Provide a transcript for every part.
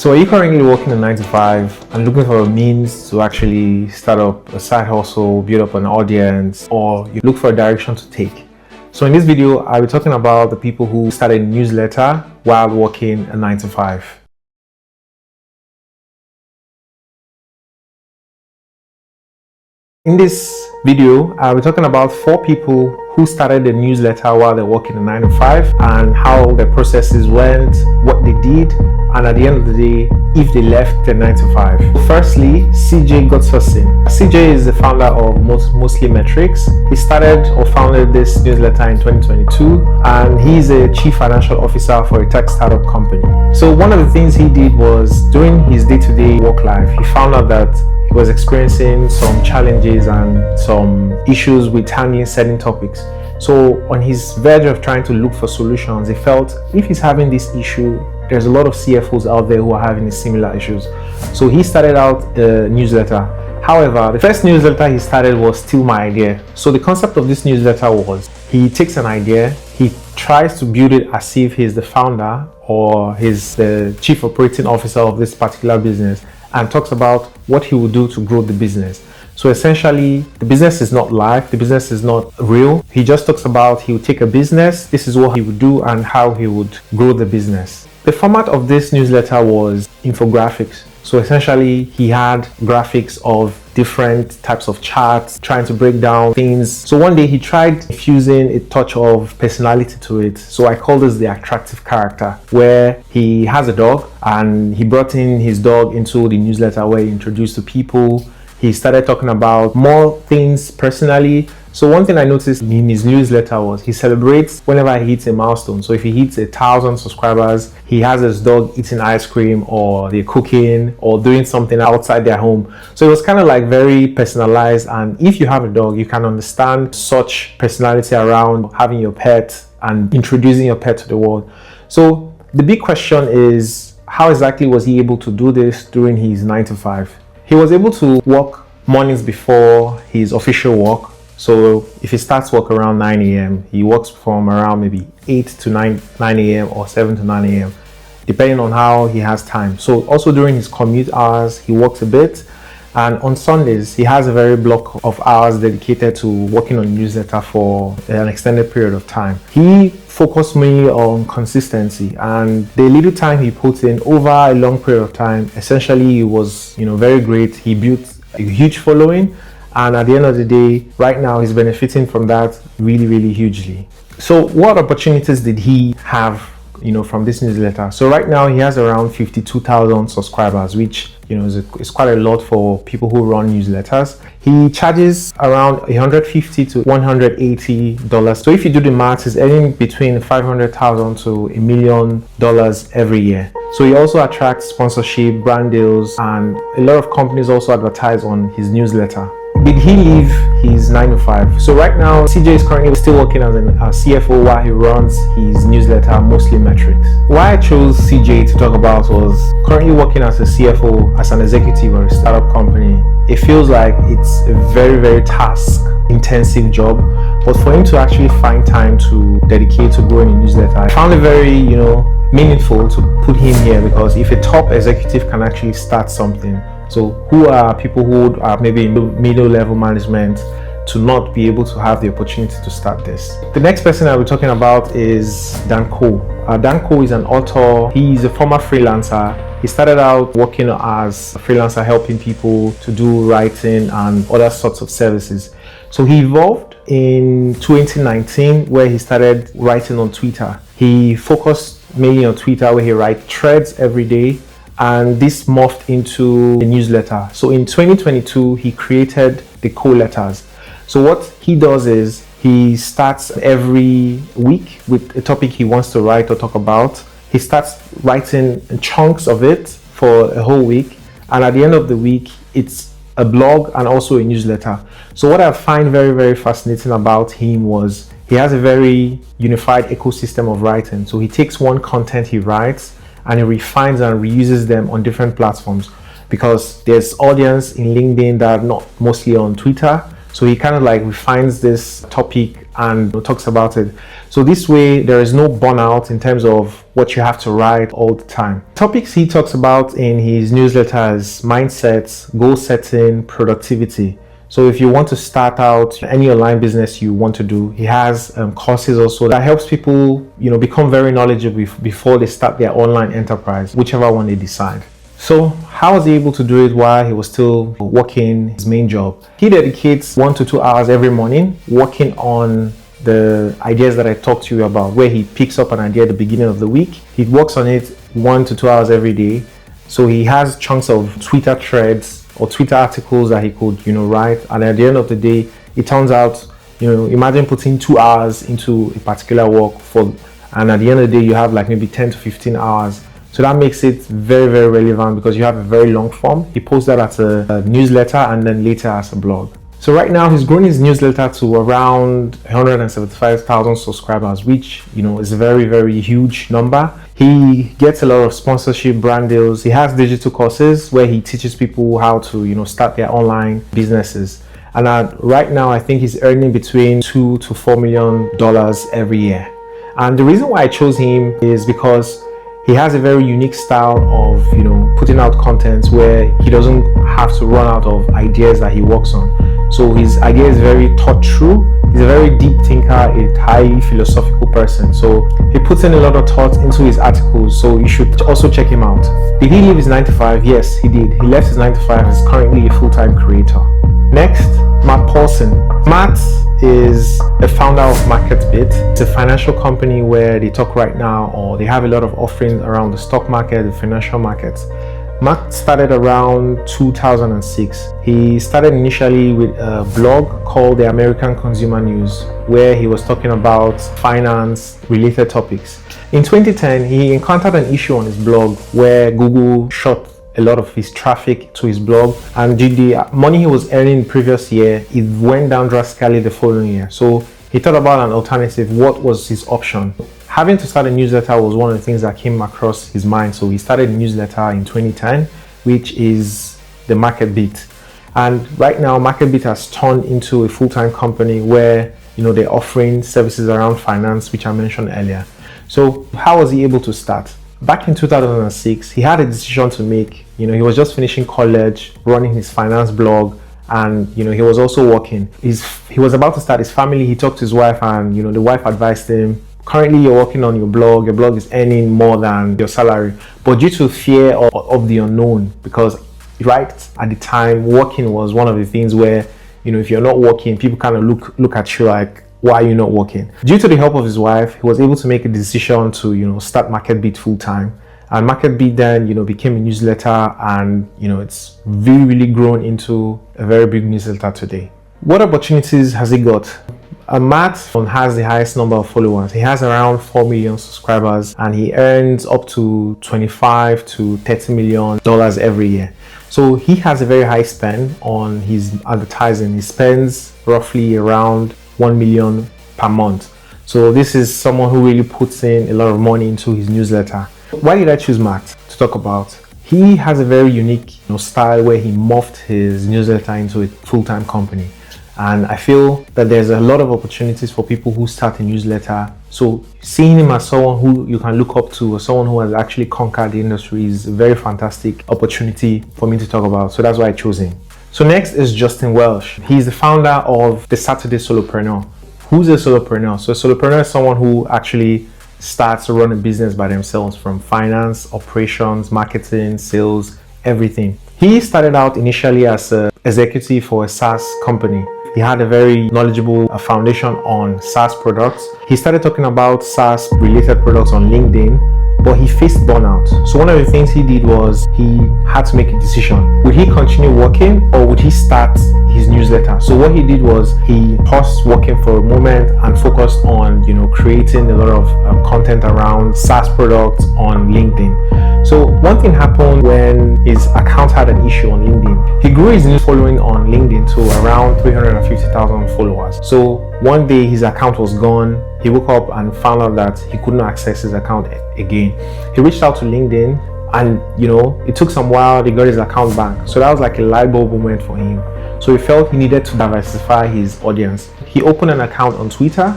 So are you currently working a 9 to 5 and looking for a means to actually start up a side hustle, build up an audience, or you look for a direction to take? So in this video, I'll be talking about the people who started a newsletter while working a 9 to 5. In this video, I'll be talking about 4 people who started a newsletter while they're working a 9 to 5 and how the processes went, what they did, and at the end of the day, if they left the 9 to 5. Firstly, CJ Gutserson. CJ is the founder of Mostly Metrics. He started or founded this newsletter in 2022, and he's a chief financial officer for a tech startup company. So one of the things he did was during his day-to-day work life, he found out that he was experiencing some challenges and some issues with handling certain topics. So on his verge of trying to look for solutions, he felt if he's having this issue, there's a lot of CFOs out there who are having similar issues. So he started out a newsletter. However, the first newsletter he started was Steal My Idea. So the concept of this newsletter was he takes an idea, he tries to build it as if he's the founder or he's the chief operating officer of this particular business, and talks about what he would do to grow the business. So essentially, the business is not live, the business is not real. He just talks about he would take a business, this is what he would do and how he would grow the business. The format of this newsletter was infographics. So essentially, he had graphics of different types of charts, trying to break down things. So one day he tried infusing a touch of personality to it. So I call this the attractive character, where he has a dog and he brought in his dog into the newsletter where he introduced the people. He started talking about more things personally. So one thing I noticed in his newsletter was he celebrates whenever he hits a milestone. So if he hits 1,000 subscribers, he has his dog eating ice cream, or they're cooking or doing something outside their home. So it was kind of like very personalized. And if you have a dog, you can understand such personality around having your pet and introducing your pet to the world. So the big question is, how exactly was he able to do this during his 9 to 5? He was able to work mornings before his official work. So if he starts work around 9 a.m., he works from around maybe 8 to 9 a.m. or 7 to 9 a.m., depending on how he has time. So also during his commute hours, he works a bit. And on Sundays, he has a very block of hours dedicated to working on newsletter for an extended period of time. He focused mainly on consistency, and the little time he put in over a long period of time, essentially it was very great. He built a huge following. And at the end of the day, right now, he's benefiting from that really, really hugely. So what opportunities did he have, from this newsletter? So right now, he has around 52,000 subscribers, which, is quite a lot for people who run newsletters. He charges around $150 to $180. So if you do the math, he's earning between $500,000 to $1 million every year. So he also attracts sponsorship, brand deals, and a lot of companies also advertise on his newsletter. Did he leave his 9 to 5? So right now, CJ is currently still working as a CFO while he runs his newsletter, Mostly Metrics. Why I chose CJ to talk about was currently working as a CFO, as an executive or a startup company. It feels like it's a very, very task-intensive job. But for him to actually find time to dedicate to growing a newsletter, I found it very, meaningful to put him here, because if a top executive can actually start something, so who are people who are maybe in middle level management to not be able to have the opportunity to start this? The next person I'll be talking about is Dan Koh. Dan Koh is an author. He's a former freelancer. He started out working as a freelancer, helping people to do writing and other sorts of services. So he evolved in 2019, where he started writing on Twitter. He focused mainly on Twitter, where he writes threads every day. And this morphed into a newsletter. So in 2022, he created the Koh Letters. So what he does is he starts every week with a topic he wants to write or talk about. He starts writing chunks of it for a whole week. And at the end of the week, it's a blog and also a newsletter. So what I find very, very fascinating about him was he has a very unified ecosystem of writing. So he takes one content he writes and he refines and reuses them on different platforms, because there's audience in LinkedIn that are not mostly on Twitter. So he kind of like refines this topic and talks about it. So this way there is no burnout in terms of what you have to write all the time. Topics he talks about in his newsletter is mindsets, goal setting, productivity. So if you want to start out any online business you want to do, he has courses also that helps people, become very knowledgeable before they start their online enterprise, whichever one they decide. So how was he able to do it while he was still working his main job? He dedicates 1 to 2 hours every morning working on the ideas that I talked to you about, where he picks up an idea at the beginning of the week. He works on it 1 to 2 hours every day. So he has chunks of Twitter threads or Twitter articles that he could, write. And at the end of the day, it turns out, imagine putting 2 hours into a particular work and at the end of the day, you have like maybe 10 to 15 hours. So that makes it very, very relevant because you have a very long form. He posts that as a newsletter and then later as a blog. So right now he's grown his newsletter to around 175,000 subscribers, which, is a very, very huge number. He gets a lot of sponsorship, brand deals. He has digital courses where he teaches people how to, start their online businesses. And right now, I think he's earning between $2 to $4 million every year. And the reason why I chose him is because he has a very unique style of, putting out content where he doesn't have to run out of ideas that he works on. So his idea is very thought through. He's a very deep thinker, a highly philosophical person. So he puts in a lot of thought into his articles. So you should also check him out. Did he leave his 9 to 5? Yes, he did. He left his 9 to 5 and is currently a full-time creator. Next, Matt Paulson. Matt is a founder of MarketBit. It's a financial company where they talk right now, or they have a lot of offerings around the stock market, the financial markets. Matt started around 2006. He started initially with a blog called The American Consumer News, where he was talking about finance-related topics. In 2010, he encountered an issue on his blog where Google shut a lot of his traffic to his blog, and the money he was earning the previous year, it went down drastically the following year. So he thought about an alternative. What was his option? Having to start a newsletter was one of the things that came across his mind. So he started a newsletter in 2010, which is the MarketBit. And right now, MarketBit has turned into a full-time company where, they're offering services around finance, which I mentioned earlier. So how was he able to start? Back in 2006, he had a decision to make. He was just finishing college, running his finance blog, and he was also working. He was about to start his family. He talked to his wife, and the wife advised him, currently you're working on your blog is earning more than your salary, but due to fear of the unknown, because right at the time working was one of the things where if you're not working, people kind of look at you like, why are you not working? Due to the help of his wife, he was able to make a decision to start MarketBit full-time. And MarketBit then became a newsletter, and it's really grown into a very big newsletter today. What opportunities has he got? Matt has the highest number of followers. He has around 4 million subscribers, and he earns up to $25 to $30 million every year. So he has a very high spend on his advertising. He spends roughly around $1 million per month. So this is someone who really puts in a lot of money into his newsletter. Why did I choose Matt to talk about? He has a very unique style where he morphed his newsletter into a full-time company. And I feel that there's a lot of opportunities for people who start a newsletter. So seeing him as someone who you can look up to, or someone who has actually conquered the industry, is a very fantastic opportunity for me to talk about. So that's why I chose him. So next is Justin Welsh. He's the founder of the Saturday Solopreneur. Who's a solopreneur? So a solopreneur is someone who actually starts to run a business by themselves, from finance, operations, marketing, sales, everything. He started out initially as an executive for a SaaS company. He had a very knowledgeable foundation on SaaS products. He started talking about SaaS related products on LinkedIn, but he faced burnout. So one of the things he did was he had to make a decision. Would he continue working, or would he start his newsletter? So what he did was he paused working for a moment and focused on creating a lot of content around SaaS products on LinkedIn. So one thing happened when his account had an issue on LinkedIn. He grew his news following on LinkedIn to around 350,000 followers. So one day his account was gone. He woke up and found out that he couldn't access his account again. He reached out to LinkedIn, and it took some while. They got his account back. So that was like a light bulb moment for him. So he felt he needed to diversify his audience. He opened an account on Twitter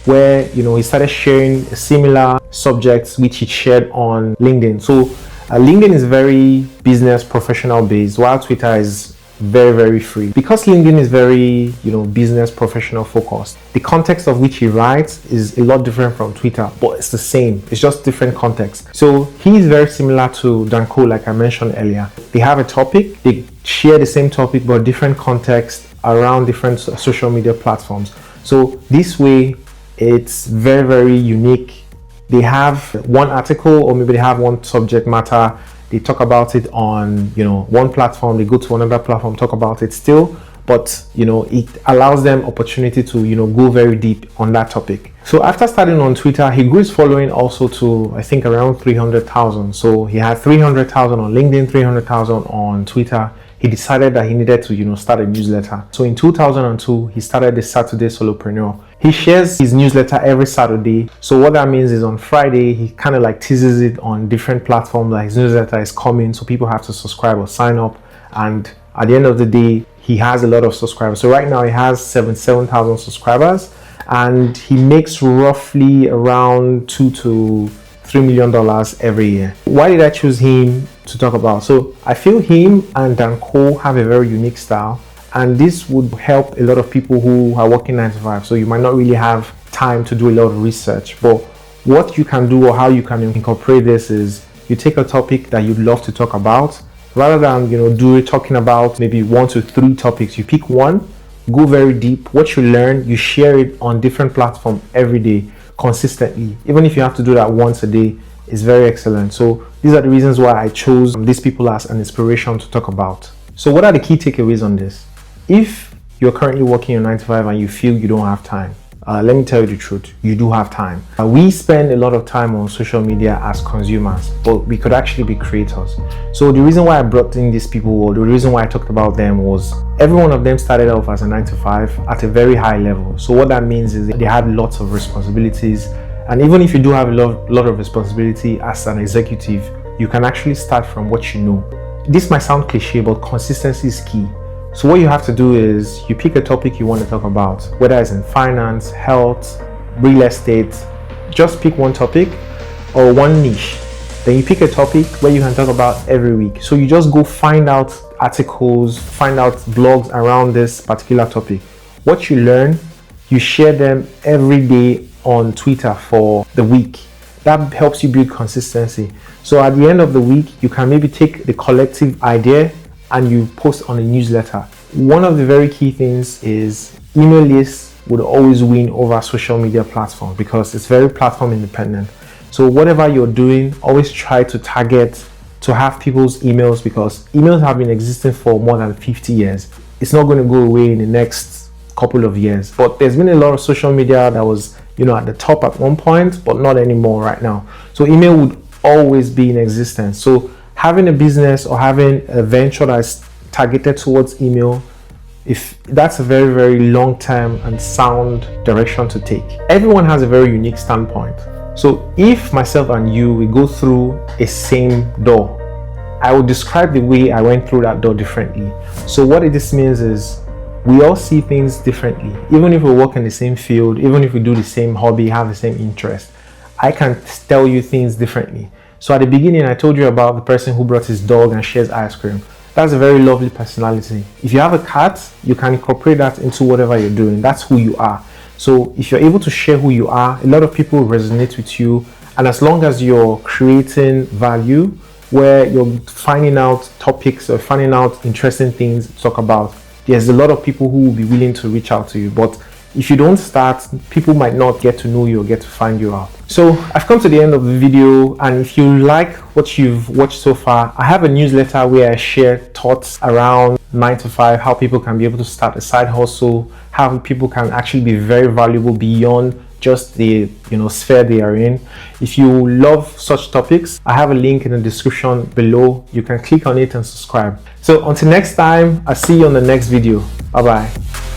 where, he started sharing similar subjects which he shared on LinkedIn. So LinkedIn is very business professional based, while Twitter is very, very free. Because LinkedIn is very, business professional focused, the context of which he writes is a lot different from Twitter, but it's the same. It's just different context. So he is very similar to Danko, like I mentioned earlier. They have a topic, they share the same topic, but different context around different social media platforms. So this way, it's very, very unique. They have one article, or maybe they have one subject matter. They talk about it on, one platform. They go to another platform, talk about it still, but it allows them opportunity to, go very deep on that topic. So after starting on Twitter, he grew his following also to, I think, around 300,000. So he had 300,000 on LinkedIn, 300,000 on Twitter. He decided that he needed to, start a newsletter. So in 2002, he started the Saturday Solopreneur. He shares his newsletter every Saturday. So what that means is on Friday, he kind of like teases it on different platforms that his newsletter is coming. So people have to subscribe or sign up. And at the end of the day, he has a lot of subscribers. So right now he has 77,000 subscribers, and he makes roughly around $2 to $3 million every year. Why did I choose him to talk about? So I feel him and Danko have a very unique style, and this would help a lot of people who are working 9 to 5. So you might not really have time to do a lot of research, but what you can do or how you can incorporate this is you take a topic that you'd love to talk about, rather than talking about maybe 1 to 3 topics. You pick one, go very deep. What you learn, you share it on different platforms every day, consistently. Even if you have to do that once a day, is very excellent. So these are the reasons why I chose these people as an inspiration to talk about. So what are the key takeaways on this? If you're currently working your 9 to 5 and you feel you don't have time, let me tell you the truth, you do have time. We spend a lot of time on social media as consumers, but we could actually be creators. So the reason why I brought in these people, or the reason why I talked about them, was every one of them started off as a 9 to 5 at a very high level. So what that means is they had lots of responsibilities. And even if you do have a lot of responsibility as an executive, you can actually start from what you know. This might sound cliche, but consistency is key. So what you have to do is you pick a topic you want to talk about, whether it's in finance, health, real estate. Just pick one topic or one niche. Then you pick a topic where you can talk about every week. So you just go find out articles, find out blogs around this particular topic. What you learn, you share them every day on Twitter for the week. That helps you build consistency. So at the end of the week, you can maybe take the collective idea and you post on a newsletter. One of the very key things is email lists would always win over social media platforms because it's very platform independent. So whatever you're doing, always try to target to have people's emails, because emails have been existing for more than 50 years. It's not going to go away in the next couple of years. But there's been a lot of social media that was, at the top at one point, but not anymore right now. So email would always be in existence. So having a business or having a venture that's targeted towards email, if that's a very, very long-term and sound direction to take. Everyone has a very unique standpoint. So if myself and you, we go through a same door, I will describe the way I went through that door differently. So what this means is we all see things differently. Even if we work in the same field, even if we do the same hobby, have the same interest, I can tell you things differently. So at the beginning, I told you about the person who brought his dog and shares ice cream. That's a very lovely personality. If you have a cat, you can incorporate that into whatever you're doing. That's who you are. So if you're able to share who you are, a lot of people resonate with you. And as long as you're creating value, where you're finding out topics or finding out interesting things to talk about, there's a lot of people who will be willing to reach out to you. But if you don't start, people might not get to know you or get to find you out. So I've come to the end of the video, and if you like what you've watched so far, I have a newsletter where I share thoughts around 9 to 5, how people can be able to start a side hustle, how people can actually be very valuable beyond just the sphere they are in. If you love such topics, I have a link in the description below. You can click on it and subscribe. So until next time, I'll see you on the next video. Bye bye.